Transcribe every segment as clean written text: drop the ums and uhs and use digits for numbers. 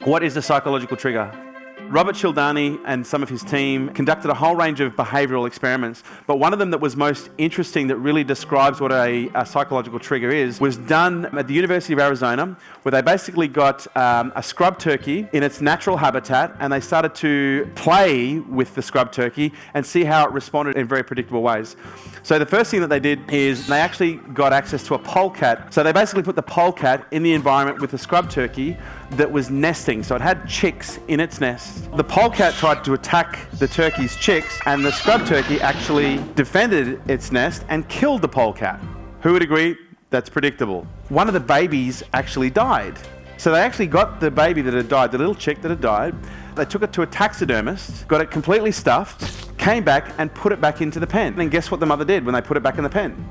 What is the psychological trigger? Robert Cialdini and some of his team conducted a whole range of behavioural experiments, but one of them that was most interesting, that really describes what a psychological trigger is, was done at the University of Arizona, where they basically got a scrub turkey in its natural habitat, and they started to play with the scrub turkey and see how it responded in very predictable ways. So the first thing that they did is they actually got access to a polecat. So they basically put the polecat in the environment with the scrub turkey that was nesting. So it had chicks in its nest. The polecat tried to attack the turkey's chicks, and the scrub turkey actually defended its nest and killed the polecat. Who would agree that's predictable? One of the babies actually died. So they actually got the baby that had died, the little chick that had died, they took it to a taxidermist, got it completely stuffed, came back and put it back into the pen. And guess what the mother did when they put it back in the pen?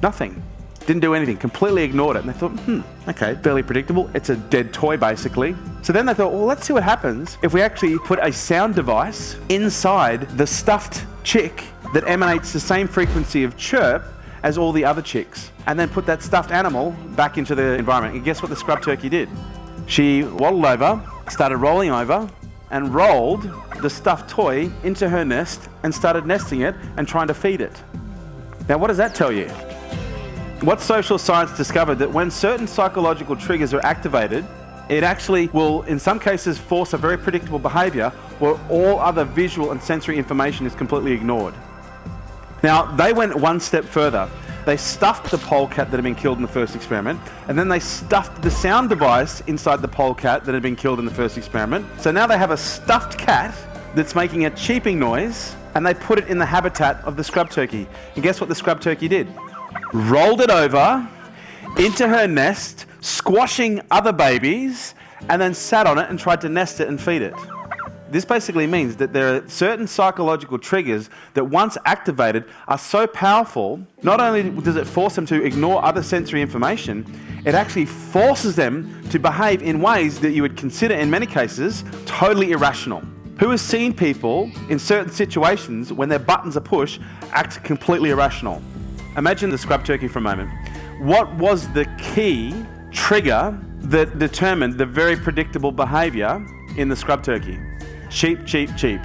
Nothing. Didn't do anything, completely ignored it. And they thought, okay, fairly predictable. It's a dead toy, basically. So then they thought, well, let's see what happens if we actually put a sound device inside the stuffed chick that emanates the same frequency of chirp as all the other chicks, and then put that stuffed animal back into the environment. And guess what the scrub turkey did? She waddled over, started rolling over, and rolled the stuffed toy into her nest and started nesting it and trying to feed it. Now, what does that tell you? What social science discovered that when certain psychological triggers are activated, it actually will, in some cases, force a very predictable behavior where all other visual and sensory information is completely ignored. Now, they went one step further. They stuffed the polecat that had been killed in the first experiment, and then they stuffed the sound device inside the polecat that had been killed in the first experiment. So now they have a stuffed cat that's making a cheeping noise, and they put it in the habitat of the scrub turkey. And guess what the scrub turkey did? Rolled it over into her nest, squashing other babies, and then sat on it and tried to nest it and feed it. This basically means that there are certain psychological triggers that once activated are so powerful, not only does it force them to ignore other sensory information, it actually forces them to behave in ways that you would consider, in many cases, totally irrational. Who has seen people in certain situations, when their buttons are pushed, act completely irrational? Imagine the scrub turkey for a moment. What was the key trigger that determined the very predictable behavior in the scrub turkey? Cheep, cheep, cheep.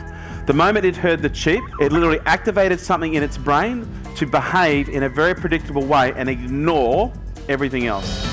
The moment it heard the cheep, it literally activated something in its brain to behave in a very predictable way and ignore everything else.